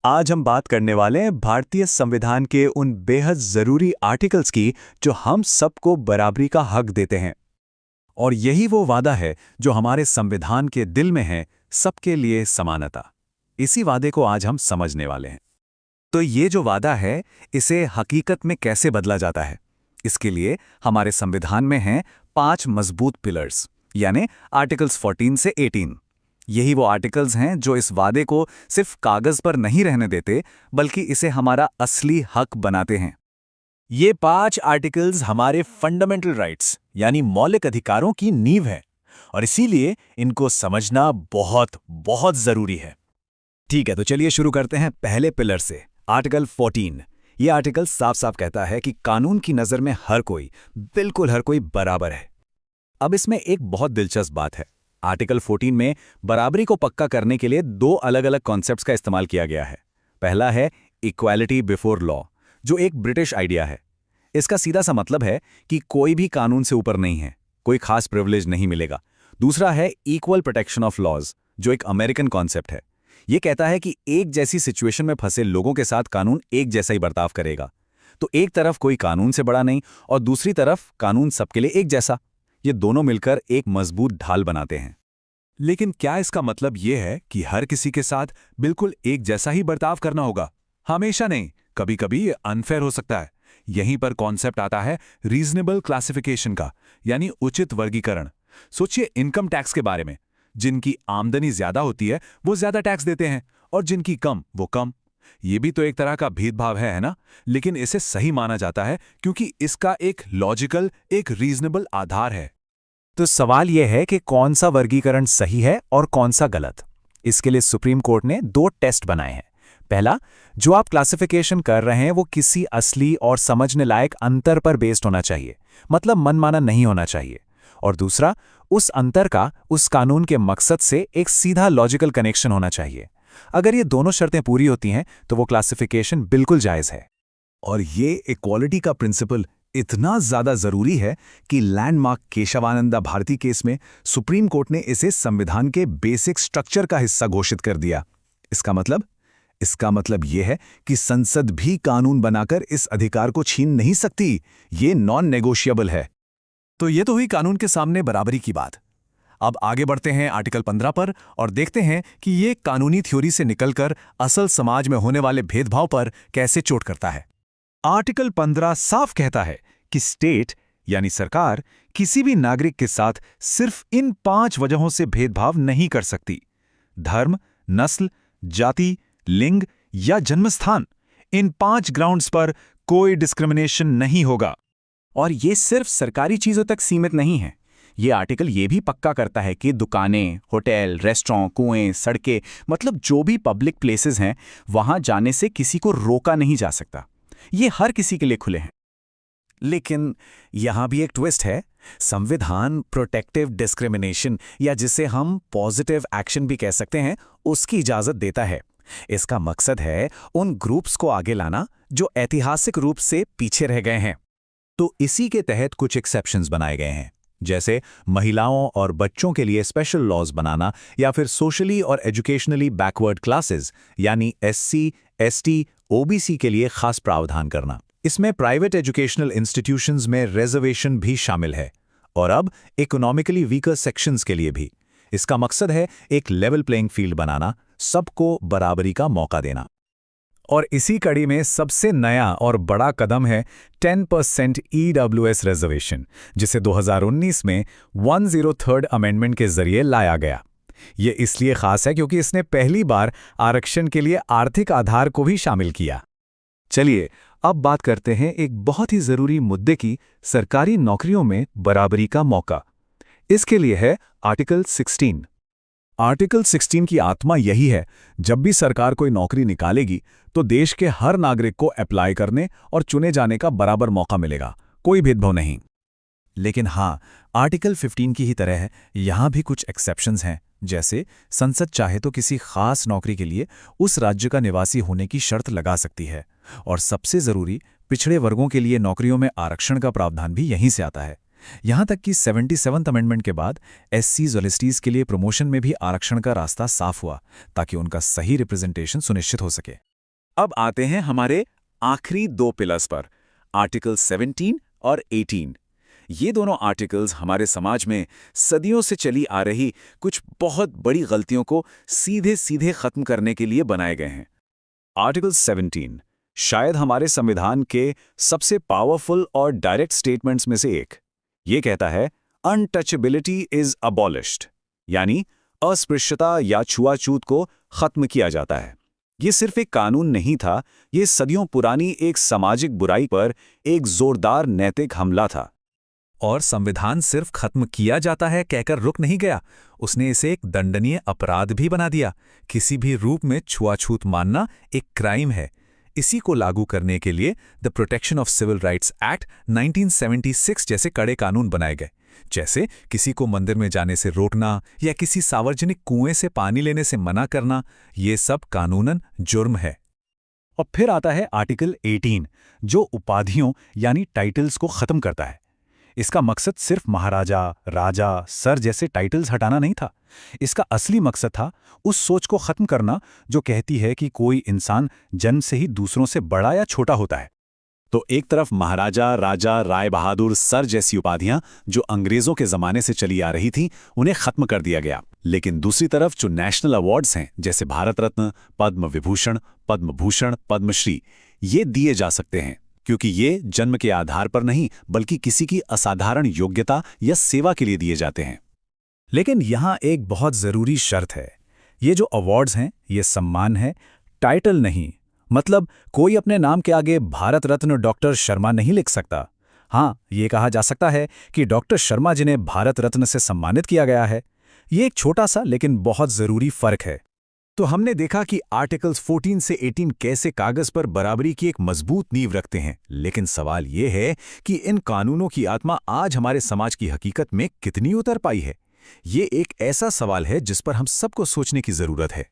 आज हम बात करने वाले हैं भारतीय संविधान के उन बेहद जरूरी आर्टिकल्स की जो हम सबको बराबरी का हक देते हैं। और यही वो वादा है जो हमारे संविधान के दिल में है, सबके लिए समानता। इसी वादे को आज हम समझने वाले हैं। तो ये जो वादा है, इसे हकीकत में कैसे बदला जाता है, इसके लिए हमारे संविधान में हैं 5 मजबूत पिलर्स, यानी आर्टिकल्स 14 से 18। यही वो आर्टिकल्स हैं जो इस वादे को सिर्फ कागज पर नहीं रहने देते, बल्कि इसे हमारा असली हक बनाते हैं। ये 5 आर्टिकल्स हमारे फंडामेंटल राइट्स यानी मौलिक अधिकारों की नींव है और इसीलिए इनको समझना बहुत बहुत जरूरी है। ठीक है, तो चलिए शुरू करते हैं पहले पिलर से, आर्टिकल 14। ये आर्टिकल साफ साफ कहता है कि कानून की नज़र में हर कोई, बिल्कुल हर कोई बराबर है। अब इसमें एक बहुत दिलचस्प बात है। आर्टिकल 14 में बराबरी को पक्का करने के लिए 2 अलग अलग कॉन्सेप्ट्स का इस्तेमाल किया गया है। पहला है इक्वालिटी बिफोर लॉ, जो एक ब्रिटिश आइडिया है। इसका सीधा सा मतलब है कि कोई भी कानून से ऊपर नहीं है, कोई खास प्रिविलेज नहीं मिलेगा। दूसरा है इक्वल प्रोटेक्शन ऑफ लॉज, जो एक अमेरिकन कॉन्सेप्ट है। यह कहता है कि एक जैसी सिचुएशन में फंसे लोगों के साथ कानून एक जैसा ही बर्ताव करेगा। तो एक तरफ कोई कानून से बड़ा नहीं और दूसरी तरफ कानून सबके लिए एक जैसा। ये दोनों मिलकर एक मजबूत ढाल बनाते हैं। लेकिन क्या इसका मतलब यह है कि हर किसी के साथ बिल्कुल एक जैसा ही बर्ताव करना होगा? हमेशा नहीं, कभी कभी ये अनफेयर हो सकता है। यहीं पर कॉन्सेप्ट आता है रीजनेबल क्लासिफिकेशन का, यानी उचित वर्गीकरण। सोचिए इनकम टैक्स के बारे में। जिनकी आमदनी ज्यादा होती है वो ज्यादा टैक्स देते हैं और जिनकी कम वो कम। ये भी तो एक तरह का भेदभाव है ना? लेकिन इसे सही माना जाता है क्योंकि इसका एक लॉजिकल, एक रीजनेबल आधार है। तो सवाल यह है कि कौन सा वर्गीकरण सही है और कौन सा गलत। इसके लिए सुप्रीम कोर्ट ने 2 टेस्ट बनाए हैं। पहला, जो आप क्लासिफिकेशन कर रहे हैं वो किसी असली और समझने लायक अंतर पर बेस्ड होना चाहिए, मतलब मनमाना नहीं होना चाहिए। और दूसरा, उस अंतर का उस कानून के मकसद से एक सीधा लॉजिकल कनेक्शन होना चाहिए। अगर ये दोनों शर्तें पूरी होती हैं तो वो क्लासिफिकेशन बिल्कुल जायज़ है। और ये इक्वालिटी का प्रिंसिपल इतना ज्यादा जरूरी है कि लैंडमार्क केशवानंदा भारती केस में सुप्रीम कोर्ट ने इसे संविधान के बेसिक स्ट्रक्चर का हिस्सा घोषित कर दिया। इसका मतलब यह है कि संसद भी कानून बनाकर इस अधिकार को छीन नहीं सकती। ये नॉन नेगोशिएबल है। तो ये तो हुई कानून के सामने बराबरी की बात। अब आगे बढ़ते हैं आर्टिकल 15 पर और देखते हैं कि ये कानूनी थ्योरी से निकलकर असल समाज में होने वाले भेदभाव पर कैसे चोट करता है। आर्टिकल 15 साफ कहता है कि स्टेट यानी सरकार किसी भी नागरिक के साथ सिर्फ इन 5 वजहों से भेदभाव नहीं कर सकती: धर्म, नस्ल, जाति, लिंग या जन्मस्थान। इन 5 ग्राउंड्स पर कोई डिस्क्रिमिनेशन नहीं होगा। और ये सिर्फ सरकारी चीजों तक सीमित नहीं है। ये आर्टिकल ये भी पक्का करता है कि दुकानें, होटल, रेस्टोरेंट, कुएं, सड़कें, मतलब जो भी पब्लिक प्लेसेस हैं, वहां जाने से किसी को रोका नहीं जा सकता। ये हर किसी के लिए खुले हैं। लेकिन यहां भी एक ट्विस्ट है। संविधान प्रोटेक्टिव डिस्क्रिमिनेशन, या जिसे हम पॉजिटिव एक्शन भी कह सकते हैं, उसकी इजाजत देता है। इसका मकसद है उन ग्रुप्स को आगे लाना जो ऐतिहासिक रूप से पीछे रह गए हैं। तो इसी के तहत कुछ एक्सेप्शंस बनाए गए हैं, जैसे महिलाओं और बच्चों के लिए स्पेशल लॉज बनाना, या फिर सोशली और एजुकेशनली बैकवर्ड क्लासेस यानी एससी, एसटी, ओबीसी के लिए खास प्रावधान करना। इसमें प्राइवेट एजुकेशनल इंस्टीट्यूशंस में रिजर्वेशन भी शामिल है, और अब इकोनॉमिकली वीकर सेक्शंस के लिए भी। इसका मकसद है एक लेवल प्लेइंग फील्ड बनाना, सबको बराबरी का मौका देना। और इसी कड़ी में सबसे नया और बड़ा कदम है 10% ईडब्ल्यूएस रिजर्वेशन, जिसे 2019 में 103rd अमेंडमेंट के जरिए लाया गया। ये इसलिए खास है क्योंकि इसने पहली बार आरक्षण के लिए आर्थिक आधार को भी शामिल किया। चलिए अब बात करते हैं एक बहुत ही जरूरी मुद्दे की, सरकारी नौकरियों में बराबरी का मौका। इसके लिए है आर्टिकल 16। आर्टिकल 16 की आत्मा यही है, जब भी सरकार कोई नौकरी निकालेगी तो देश के हर नागरिक को अप्लाई करने और चुने जाने का बराबर मौका मिलेगा, कोई भेदभाव नहीं। लेकिन हाँ, आर्टिकल 15 की ही तरह यहाँ भी कुछ एक्सेप्शंस हैं। जैसे संसद चाहे तो किसी खास नौकरी के लिए उस राज्य का निवासी होने की शर्त लगा सकती है। और सबसे जरूरी, पिछड़े वर्गों के लिए नौकरियों में आरक्षण का प्रावधान भी यहीं से आता है। यहां तक कि 77th अमेंडमेंट के बाद एससीज और एसटीज के लिए प्रमोशन में भी आरक्षण का रास्ता साफ हुआ, ताकि उनका सही रिप्रेजेंटेशन सुनिश्चित हो सके। अब आते हैं हमारे आखिरी दो पिलर्स पर, आर्टिकल 17 और 18। ये दोनों आर्टिकल्स हमारे समाज में सदियों से चली आ रही कुछ बहुत बड़ी गलतियों को सीधे सीधे खत्म करने के लिए बनाए गए हैं। आर्टिकल 17 शायद हमारे संविधान के सबसे पावरफुल और डायरेक्ट स्टेटमेंट्स में से एक। ये कहता है अनटचेबिलिटी इज अबॉलिश्ड, यानी अस्पृश्यता या छुआछूत को खत्म किया जाता है। ये सिर्फ एक कानून नहीं था, ये सदियों पुरानी एक सामाजिक बुराई पर एक जोरदार नैतिक हमला था। और संविधान सिर्फ खत्म किया जाता है कहकर रुक नहीं गया, उसने इसे एक दंडनीय अपराध भी बना दिया। किसी भी रूप में छुआछूत मानना एक क्राइम है। इसी को लागू करने के लिए the protection of civil rights act 1976 जैसे कड़े कानून बनाए गए, जैसे किसी को मंदिर में जाने से रोकना या किसी सार्वजनिक कुएं से पानी लेने से मना करना, ये सब कानूनन जुर्म है। और फिर आता है आर्टिकल 18 जो उपाधियों यानी टाइटल्स को खत्म करता है। इसका मकसद सिर्फ महाराजा, राजा, सर जैसे टाइटल्स हटाना नहीं था। इसका असली मकसद था उस सोच को खत्म करना जो कहती है कि कोई इंसान जन्म से ही दूसरों से बड़ा या छोटा होता है। तो एक तरफ महाराजा, राजा, राय बहादुर, सर जैसी उपाधियां जो अंग्रेजों के जमाने से चली आ रही थीं, उन्हें खत्म कर दिया गया। लेकिन दूसरी तरफ जो नेशनल अवार्ड्स हैं, जैसे भारत रत्न, पद्म विभूषण, पद्म भूषण, पद्मश्री, ये दिए जा सकते हैं, क्योंकि ये जन्म के आधार पर नहीं बल्कि किसी की असाधारण योग्यता या सेवा के लिए दिए जाते हैं। लेकिन यहाँ एक बहुत ज़रूरी शर्त है। ये जो अवार्ड्स हैं, ये सम्मान है, टाइटल नहीं। मतलब कोई अपने नाम के आगे भारत रत्न डॉक्टर शर्मा नहीं लिख सकता। हाँ, ये कहा जा सकता है कि डॉक्टर शर्मा जिन्हें भारत रत्न से सम्मानित किया गया है। ये एक छोटा सा लेकिन बहुत ज़रूरी फ़र्क है। तो हमने देखा कि आर्टिकल्स 14 से 18 कैसे कागज पर बराबरी की एक मजबूत नींव रखते हैं, लेकिन सवाल ये है कि इन कानूनों की आत्मा आज हमारे समाज की हकीकत में कितनी उतर पाई है। ये एक ऐसा सवाल है जिस पर हम सबको सोचने की जरूरत है।